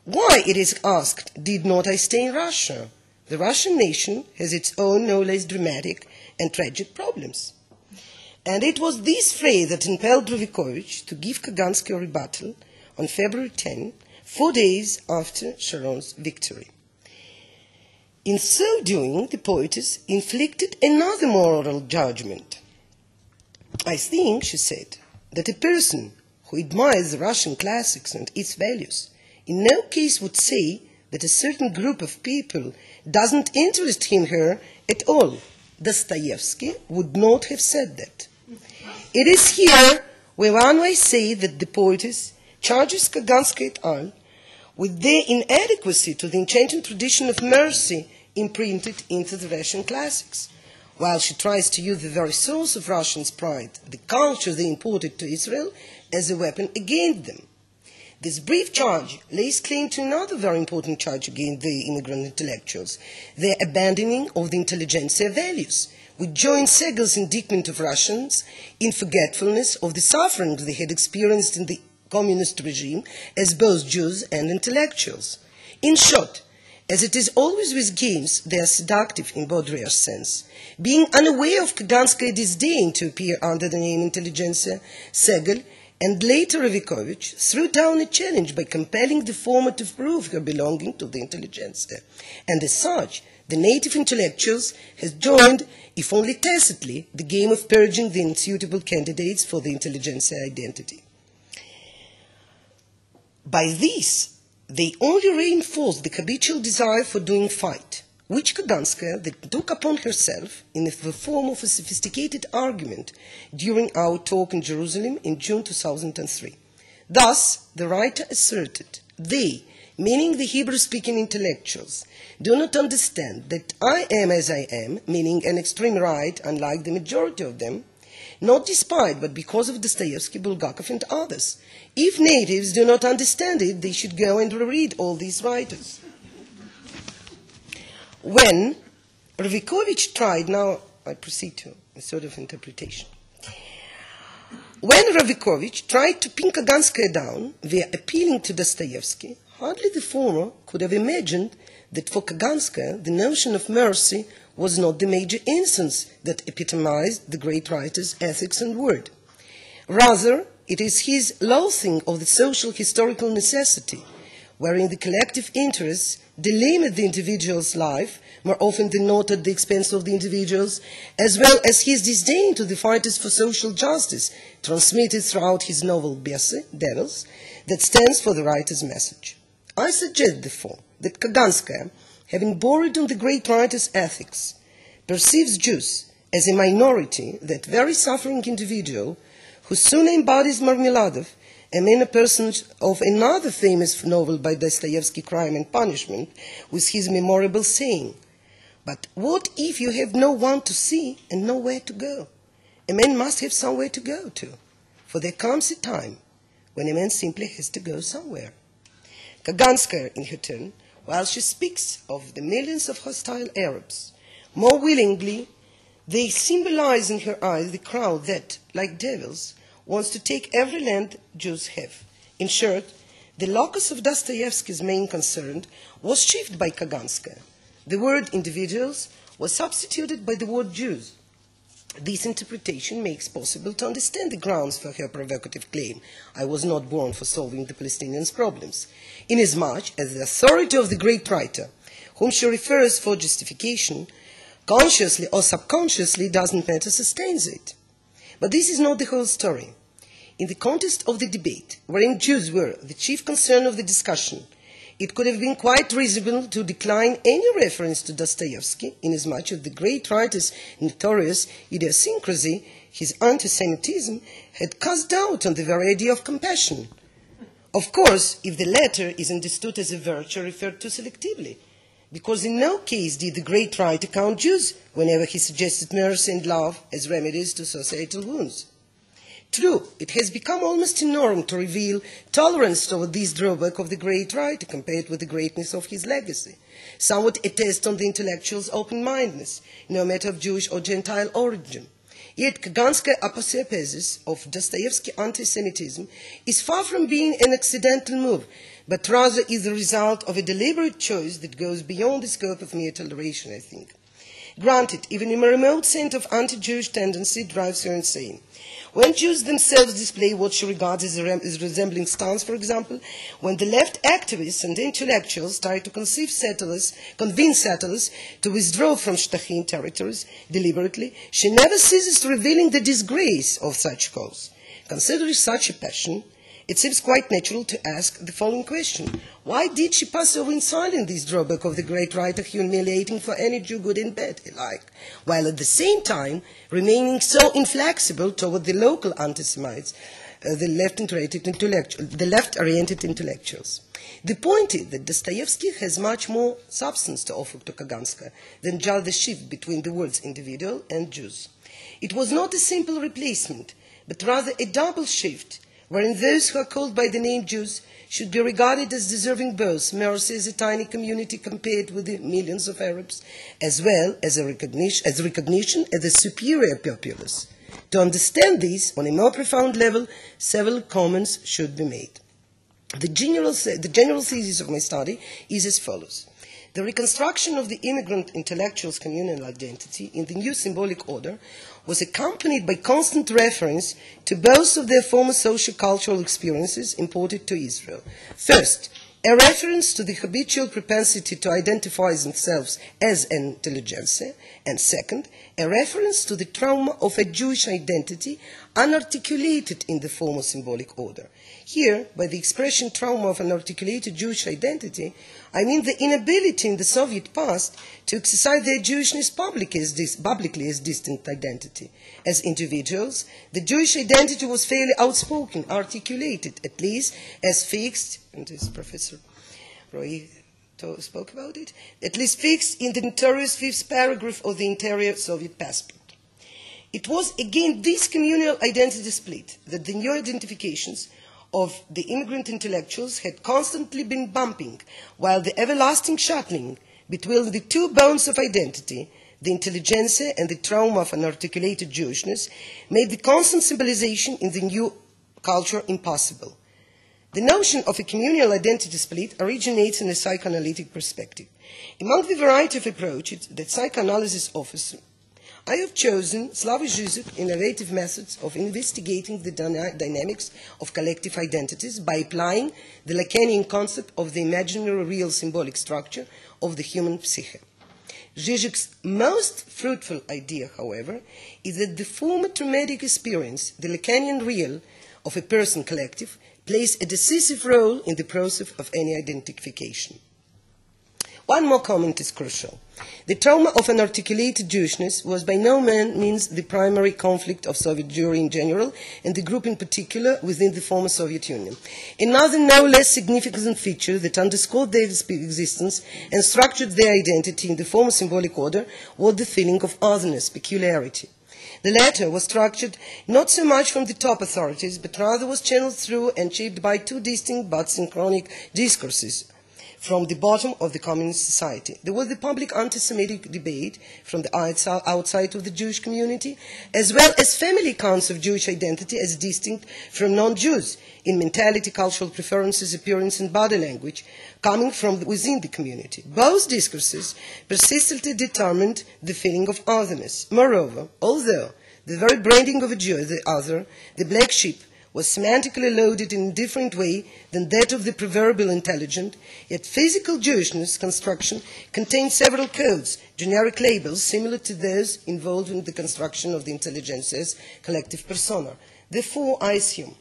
Why, it is asked, did not I stay in Russia? The Russian nation has its own no less dramatic and tragic problems." And it was this phrase that impelled Ravikovitch to give Kaganska a rebuttal on February 10, 4 days after Sharon's victory. In so doing, the poetess inflicted another moral judgment. "I think," she said, "that a person who admires the Russian classics and its values in no case would say that a certain group of people doesn't interest him her at all. Dostoyevsky would not have said that." It is here where one may say that the poetess charges Kaganska et al. With their inadequacy to the ancient tradition of mercy imprinted into the Russian classics, while she tries to use the very source of Russians' pride, the culture they imported to Israel, as a weapon against them. This brief charge lays claim to another very important charge against the immigrant intellectuals, their abandoning of the Intelligentsia values, which joins Segal's indictment of Russians in forgetfulness of the sufferings they had experienced in the communist regime as both Jews and intellectuals. In short, as it is always with games, they are seductive in Baudrillard's sense. Being unaware of Kaganska's disdain to appear under the name Intelligentsia, Segal and later Ravikovitch threw down a challenge by compelling the former to prove her belonging to the Intelligentsia. And as such, the native intellectuals has joined, if only tacitly, the game of purging the unsuitable candidates for the Intelligentsia identity. By this, they only reinforced the habitual desire for doing fight, which Kaganska took upon herself in the form of a sophisticated argument during our talk in Jerusalem in June 2003. Thus, the writer asserted, they, meaning the Hebrew-speaking intellectuals, do not understand that I am as I am, meaning an extreme right, unlike the majority of them, not despite, but because of Dostoyevsky, Bulgakov, and others. If natives do not understand it, they should go and reread all these writers. When Ravikovitch tried, now I proceed to a sort of interpretation. When Ravikovitch tried to pin Kaganska down via appealing to Dostoyevsky, hardly the former could have imagined that for Kaganska the notion of mercy was not the major instance that epitomized the great writer's ethics and word. Rather, it is his loathing of the social historical necessity, wherein the collective interests delimit the individual's life, more often than not at the expense of the individuals, as well as his disdain to the fighters for social justice, transmitted throughout his novel Devils, that stands for the writer's message. I suggest, therefore, that Kaganska, having borrowed on the great writer's ethics, perceives Jews as a minority, that very suffering individual, who soon embodies Marmeladov a main person of another famous novel by Dostoyevsky, Crime and Punishment, with his memorable saying, "But what if you have no one to see and nowhere to go? A man must have somewhere to go to, for there comes a time when a man simply has to go somewhere." Kaganskaya, in her turn, while she speaks of the millions of hostile Arabs, more willingly, they symbolize in her eyes the crowd that, like devils, wants to take every land Jews have. In short, the locus of Dostoevsky's main concern was shifted by Kaganskaya. The word individuals was substituted by the word Jews. This interpretation makes possible to understand the grounds for her provocative claim, "I was not born for solving the Palestinians' problems," inasmuch as the authority of the great writer, whom she refers for justification, consciously or subconsciously, doesn't matter, sustains it. But this is not the whole story. In the context of the debate, wherein Jews were the chief concern of the discussion, it could have been quite reasonable to decline any reference to Dostoevsky, inasmuch as the great writer's notorious idiosyncrasy, his anti-Semitism, had cast doubt on the very idea of compassion. Of course, if the latter is understood as a virtue referred to selectively, because in no case did the great writer count Jews whenever he suggested mercy and love as remedies to societal wounds. True, it has become almost a norm to reveal tolerance toward this drawback of the great writer compared with the greatness of his legacy, somewhat a test on the intellectual's open-mindedness, no matter of Jewish or Gentile origin. Yet Kaganskaya's apotheosis of Dostoevsky anti-Semitism is far from being an accidental move, but rather is the result of a deliberate choice that goes beyond the scope of mere toleration, I think. Granted, even a remote scent of anti-Jewish tendency drives her insane. When Jews themselves display what she regards as a resembling stance, for example, when the left activists and intellectuals try to convince settlers to withdraw from Shtachim territories deliberately, she never ceases revealing the disgrace of such cause. Considering such a passion, it seems quite natural to ask the following question: why did she pass over in silence this drawback of the great writer, humiliating for any Jew, good and bad alike, while at the same time remaining so inflexible toward the local anti-Semites, the left-oriented intellectuals? The point is that Dostoevsky has much more substance to offer to Kaganskaya than just the shift between the words individual and Jews. It was not a simple replacement, but rather a double shift, wherein those who are called by the name Jews should be regarded as deserving both mercy as a tiny community compared with the millions of Arabs, as well as a recognition as a superior populace. To understand this on a more profound level, several comments should be made. The general thesis of my study is as follows. The reconstruction of the immigrant intellectuals' communal identity in the new symbolic order was accompanied by constant reference to both of their former socio-cultural experiences imported to Israel. First, a reference to the habitual propensity to identify themselves as an intelligentsia, and second, a reference to the trauma of a Jewish identity unarticulated in the former symbolic order. Here, by the expression trauma of an articulated Jewish identity, I mean the inability in the Soviet past to exercise their Jewishness publicly as distinct identity. As individuals, the Jewish identity was fairly outspoken, articulated, at least as fixed, and as Professor Ro'i spoke about it, at least fixed in the notorious fifth paragraph of the interior Soviet passport. It was again this communal identity split that the new identifications of the immigrant intellectuals had constantly been bumping, while the everlasting shuttling between the two bones of identity, the intelligentsia and the trauma of an articulated Jewishness, made the constant symbolization in the new culture impossible. The notion of a communal identity split originates in a psychoanalytic perspective. Among the variety of approaches that psychoanalysis offers, I have chosen Slavoj Žižek's innovative methods of investigating the dynamics of collective identities by applying the Lacanian concept of the imaginary real symbolic structure of the human psyche. Žižek's most fruitful idea, however, is that the former traumatic experience, the Lacanian real of a person collective, plays a decisive role in the process of any identification. One more comment is crucial. The trauma of unarticulated Jewishness was by no means the primary conflict of Soviet Jewry in general, and the group in particular within the former Soviet Union. Another no less significant feature that underscored their existence and structured their identity in the former symbolic order was the feeling of otherness, peculiarity. The latter was structured not so much from the top authorities, but rather was channeled through and shaped by two distinct but synchronic discourses from the bottom of the communist society. There was the public anti-Semitic debate from the outside of the Jewish community, as well as family accounts of Jewish identity as distinct from non-Jews in mentality, cultural preferences, appearance, and body language, coming from within the community. Both discourses persistently determined the feeling of otherness. Moreover, although the very branding of a Jew as the other, the black sheep, was semantically loaded in a different way than that of the proverbial intelligent, yet physical Jewishness construction contained several codes, generic labels similar to those involved in the construction of the Intelligentsia's collective persona. Therefore, I assume,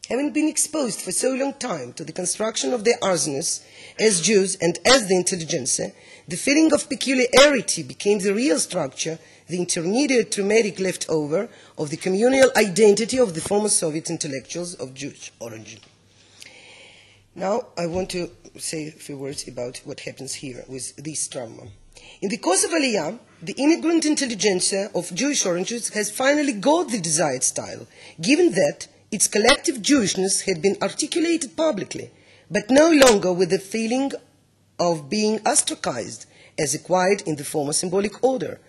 having been exposed for so long time to the construction of their otherness as Jews and as the Intelligentsia, the feeling of peculiarity became the real structure, the intermediate traumatic leftover of the communal identity of the former Soviet intellectuals of Jewish origin. Now, I want to say a few words about what happens here with this trauma. In the course of Aliyah, the immigrant intelligentsia of Jewish origins has finally got the desired style, given that its collective Jewishness had been articulated publicly, but no longer with the feeling of being ostracized as acquired in the former symbolic order.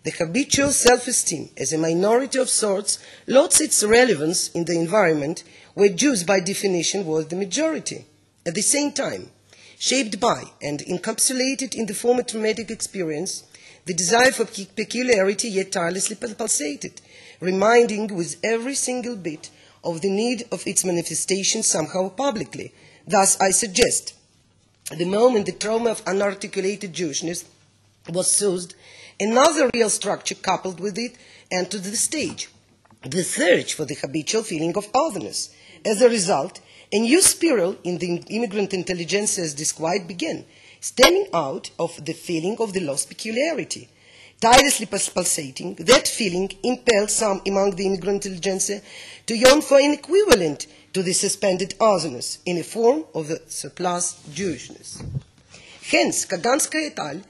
The habitual self-esteem as a minority of sorts lost its relevance in the environment where Jews by definition were the majority. At the same time, shaped by and encapsulated in the former traumatic experience, the desire for peculiarity yet tirelessly pulsated, reminding with every single bit of the need of its manifestation somehow publicly. Thus, I suggest, the moment the trauma of unarticulated Jewishness was soothed, another real structure coupled with it entered the stage, the search for the habitual feeling of otherness. As a result, a new spiral in the immigrant intelligentsia's disquiet began, stemming out of the feeling of the lost peculiarity. Tirelessly pulsating, that feeling impelled some among the immigrant intelligentsia to yearn for an equivalent to the suspended otherness in a form of the surplus Jewishness. Hence, Kaganskaya et al.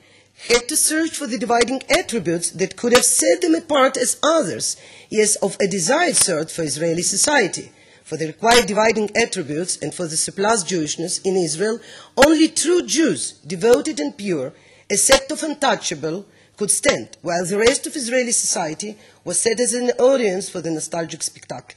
Had to search for the dividing attributes that could have set them apart as others, yes, of a desired sort for Israeli society. For the required dividing attributes and for the surplus Jewishness in Israel, only true Jews, devoted and pure, a sect of untouchable, could stand, while the rest of Israeli society was set as an audience for the nostalgic spectacle.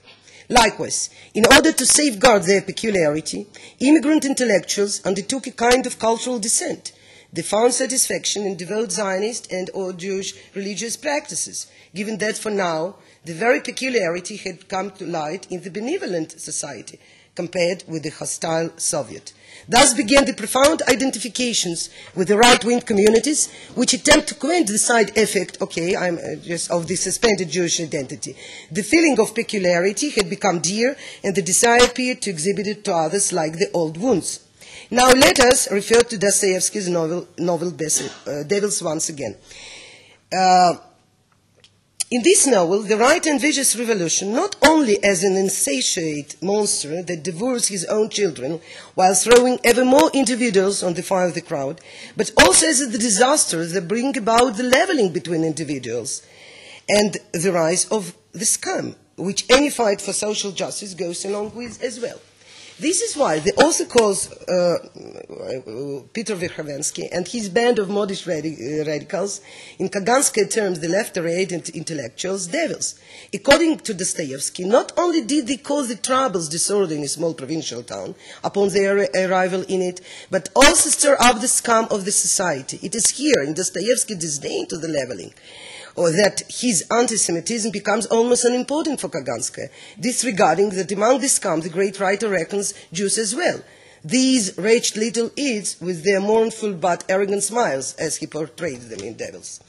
Likewise, in order to safeguard their peculiarity, immigrant intellectuals undertook a kind of cultural descent. They found satisfaction in devout Zionist and or Jewish religious practices, given that for now the very peculiarity had come to light in the benevolent society compared with the hostile Soviet. Thus began the profound identifications with the right-wing communities, which attempt to quench the side effect, of the suspended Jewish identity. The feeling of peculiarity had become dear, and the desire appeared to exhibit it to others like the old wounds. Now let us refer to Dostoyevsky's novel Devils once again. In this novel, the writer envisages revolution not only as an insatiate monster that devours his own children while throwing ever more individuals on the fire of the crowd, but also as the disasters that bring about the leveling between individuals and the rise of the scum, which any fight for social justice goes along with as well. This is why the author calls Peter Verhovensky and his band of modest radicals, in Kaganskaya terms the left-arrayed intellectuals, devils. According to Dostoyevsky, not only did they cause the troubles, disorder in a small provincial town upon their arrival in it, but also stir up the scum of the society. It is here, in Dostoyevsky's disdain to the leveling, or that his anti-Semitism becomes almost unimportant for Kaganskaya, disregarding that among the scum the great writer reckons Jews as well. These wretched little ids with their mournful but arrogant smiles, as he portrayed them in Devils.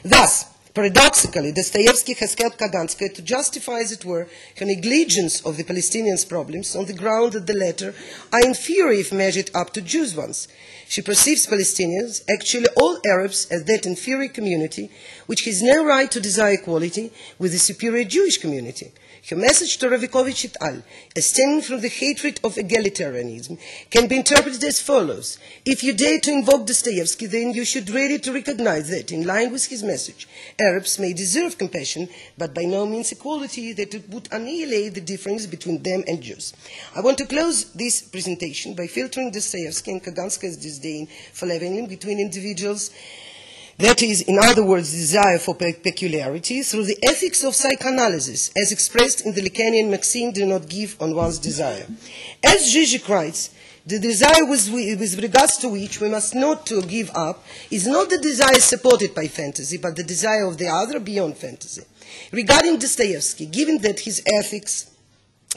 Thus, Paradoxically, Dostoyevsky has helped Kaganskaya to justify, as it were, her negligence of the Palestinians' problems on the ground that the latter are inferior if measured up to Jews' ones. She perceives Palestinians, actually all Arabs, as that inferior community which has no right to desire equality with the superior Jewish community. Her message to Ravikovitch et al., as stemming from the hatred of egalitarianism, can be interpreted as follows. If you dare to invoke Dostoevsky, then you should ready to recognize that, in line with his message, Arabs may deserve compassion, but by no means equality, that it would annihilate the difference between them and Jews. I want to close this presentation by filtering Dostoevsky and Kaganskaya's disdain for leveling between individuals, that is, in other words, the desire for peculiarity, through the ethics of psychoanalysis, as expressed in the Lacanian maxim, do not give on one's desire. As Zizek writes, the desire with regards to which we must not to give up is not the desire supported by fantasy, but the desire of the other beyond fantasy. Regarding Dostoevsky, given that his ethics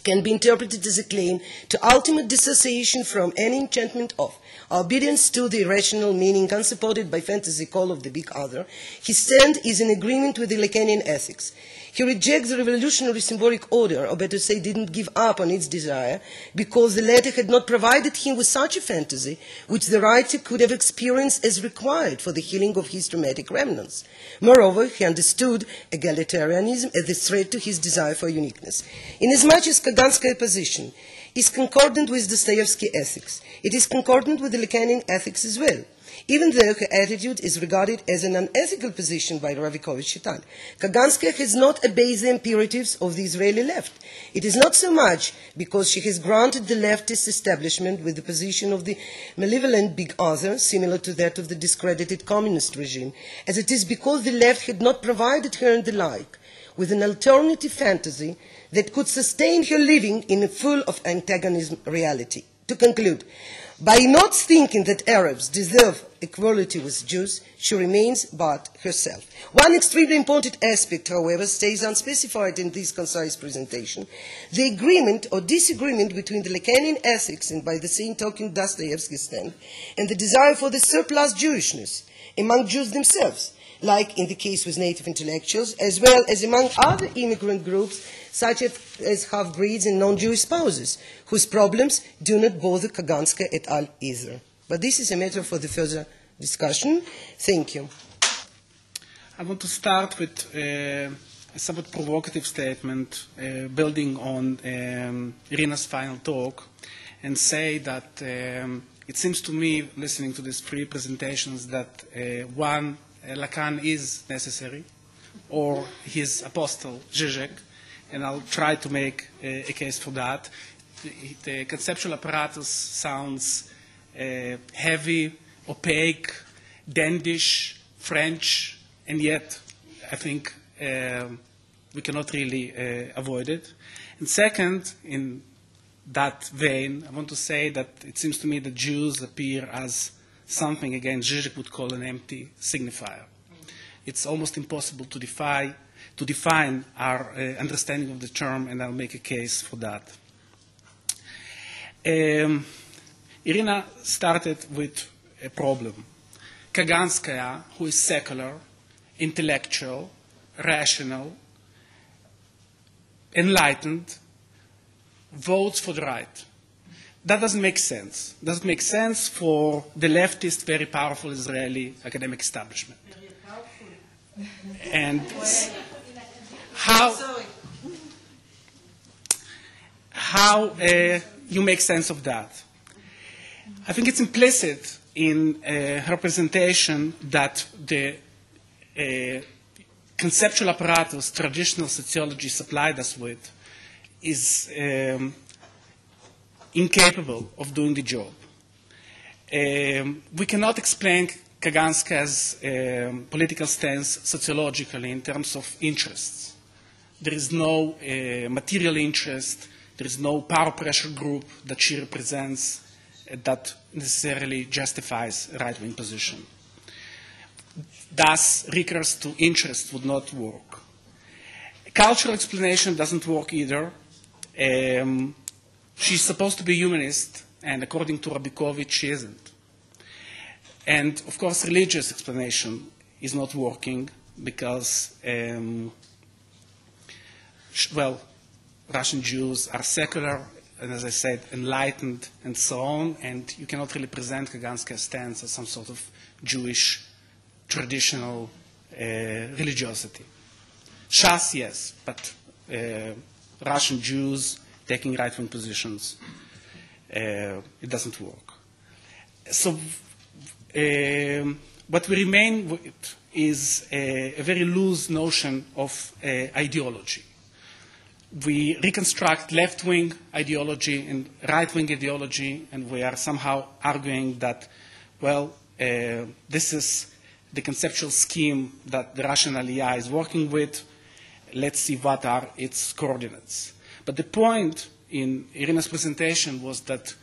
can be interpreted as a claim to ultimate dissociation from any enchantment of obedience to the irrational meaning unsupported by fantasy call of the big other, his stand is in agreement with the Lacanian ethics. He rejects the revolutionary symbolic order, or better say, didn't give up on its desire, because the latter had not provided him with such a fantasy which the writer could have experienced as required for the healing of his traumatic remnants. Moreover, he understood egalitarianism as a threat to his desire for uniqueness. Inasmuch as Kaganskaya's position is concordant with Dostoevsky ethics, it is concordant with the Lacanian ethics as well, even though her attitude is regarded as an unethical position by Ravikovitch et al. Kaganskaya has not obeyed the imperatives of the Israeli left. It is not so much because she has granted the leftist establishment with the position of the malevolent big other, similar to that of the discredited communist regime, as it is because the left had not provided her and the like with an alternative fantasy that could sustain her living in a full of antagonism reality. To conclude, by not thinking that Arabs deserve equality with Jews, she remains but herself. One extremely important aspect, however, stays unspecified in this concise presentation: the agreement or disagreement between the Lacanian ethics and, by the same token, Dostoevsky's stand, and the desire for the surplus Jewishness among Jews themselves, like in the case with native intellectuals, as well as among other immigrant groups, such as half-breeds and non-Jewish spouses, whose problems do not bother Kaganskaya et al. Either. But this is a matter for the further discussion. Thank you. I want to start with a somewhat provocative statement, building on Irina's final talk, and say that it seems to me, listening to these three presentations, that one, Lacan is necessary, or his apostle, Zizek, and I'll try to make a case for that. The conceptual apparatus sounds heavy, opaque, Danish, French, and yet I think we cannot really avoid it. And second, in that vein, I want to say that it seems to me that Jews appear as something, again, Zizek would call an empty signifier. It's almost impossible to define our understanding of the term, and I'll make a case for that. Irina started with a problem. Kaganskaya, who is secular, intellectual, rational, enlightened, votes for the right. That doesn't make sense. It doesn't make sense for the leftist, very powerful Israeli academic establishment. And how you make sense of that? I think it's implicit in her presentation that the conceptual apparatus traditional sociology supplied us with is incapable of doing the job. We cannot explain Kaganskaya's political stance sociologically in terms of interests. There is no material interest, there is no power pressure group that she represents that necessarily justifies a right-wing position. Thus, recurse to interest would not work. Cultural explanation doesn't work either. She's supposed to be humanist, and according to Ravikovitch, she isn't. And, of course, religious explanation is not working. because, well, Russian Jews are secular, and as I said, enlightened and so on, and you cannot really present Kaganska's stance as some sort of Jewish traditional religiosity. Shas, yes, but Russian Jews taking right-wing positions, it doesn't work. So what we remain with is a very loose notion of ideology. We reconstruct left-wing ideology and right-wing ideology, and we are somehow arguing that, well, this is the conceptual scheme that the Russian Aliyah is working with. Let's see what are its coordinates. But the point in Irina's presentation was that,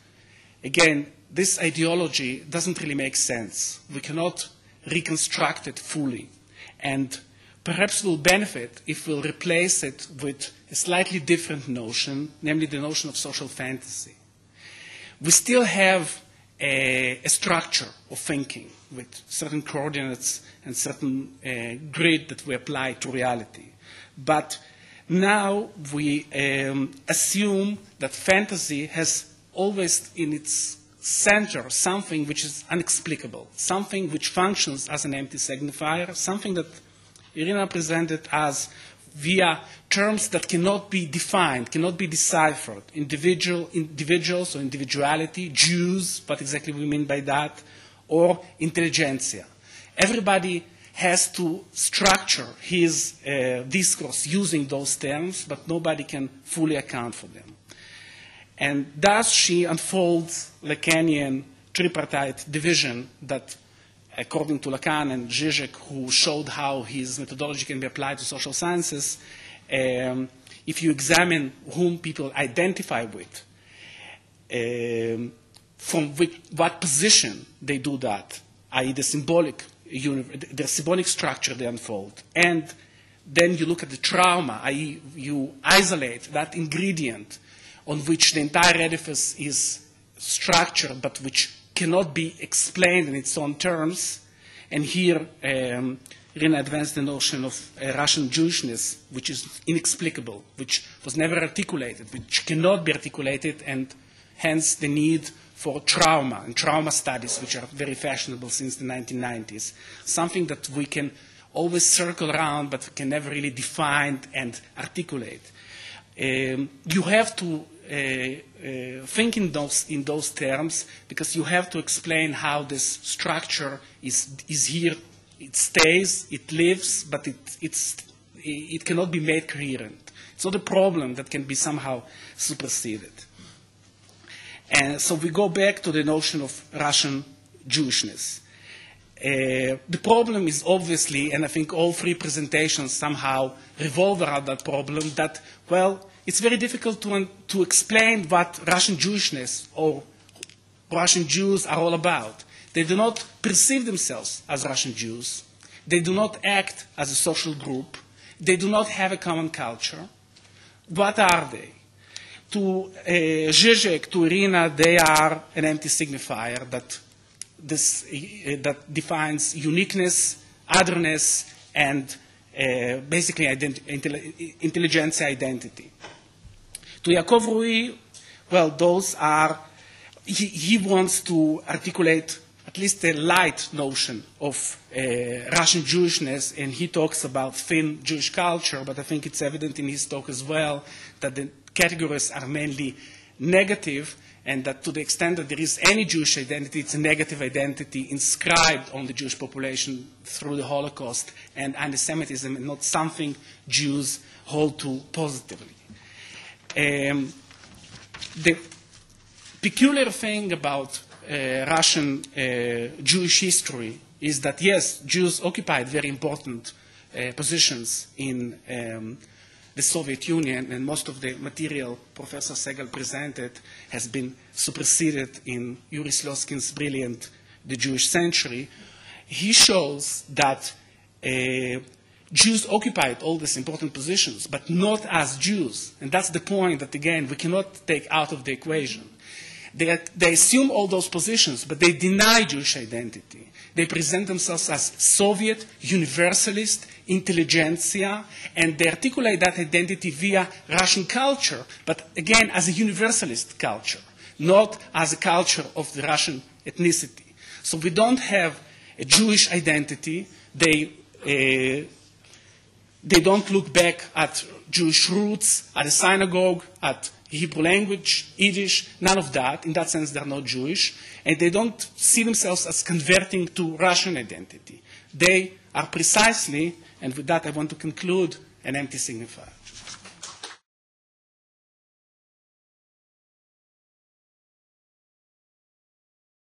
again, this ideology doesn't really make sense. We cannot reconstruct it fully. And perhaps we'll benefit if we'll replace it with a slightly different notion, namely the notion of social fantasy. We still have a structure of thinking with certain coordinates and certain grid that we apply to reality. But now we assume that fantasy has always in its center something which is inexplicable, something which functions as an empty signifier, something that Irina presented as via terms that cannot be defined, cannot be deciphered. Individuals or individuality, Jews, what exactly we mean by that, or intelligentsia. Everybody has to structure his discourse using those terms, but nobody can fully account for them. And thus she unfolds Lacanian tripartite division that, according to Lacan and Zizek, who showed how his methodology can be applied to social sciences, if you examine whom people identify with, from what position they do that, i.e. the symbolic structure they unfold, and then you look at the trauma, i.e. you isolate that ingredient on which the entire edifice is structured, but which cannot be explained in its own terms. And here, Irina advanced the notion of Russian Jewishness, which is inexplicable, which was never articulated, which cannot be articulated, and hence the need for trauma and trauma studies, which are very fashionable since the 1990s, something that we can always circle around, but can never really define and articulate. You have to think in those terms, because you have to explain how this structure is here. It stays, it lives, but it cannot be made coherent. It's not a problem that can be somehow superseded. And so we go back to the notion of Russian Jewishness. The problem is obviously, and I think all three presentations somehow revolve around that problem, that, well, it's very difficult to explain what Russian Jewishness or Russian Jews are all about. They do not perceive themselves as Russian Jews. They do not act as a social group. They do not have a common culture. What are they? To Zizek, to Irina, they are an empty signifier that defines uniqueness, otherness, and basically intelligentsia identity. To Yaacov Ro'i, well, those are, he wants to articulate at least a light notion of Russian Jewishness, and he talks about thin Jewish culture, but I think it's evident in his talk as well that the categories are mainly negative, and that to the extent that there is any Jewish identity, it's a negative identity inscribed on the Jewish population through the Holocaust and anti-Semitism, and not something Jews hold to positively. The peculiar thing about Russian Jewish history is that, yes, Jews occupied very important positions in the Soviet Union, and most of the material Professor Segal presented has been superseded in Yuri Sloskin's brilliant The Jewish Century. He shows that Jews occupied all these important positions, but not as Jews. And that's the point that, again, we cannot take out of the equation. They assume all those positions, but they deny Jewish identity. They present themselves as Soviet, universalist, intelligentsia, and they articulate that identity via Russian culture, but again as a universalist culture, not as a culture of the Russian ethnicity. So we don't have a Jewish identity. They don't look back at Jewish roots, at the synagogue, at Hebrew language, Yiddish, none of that. In that sense, they're not Jewish. And they don't see themselves as converting to Russian identity. They are precisely, and with that I want to conclude, an empty signifier.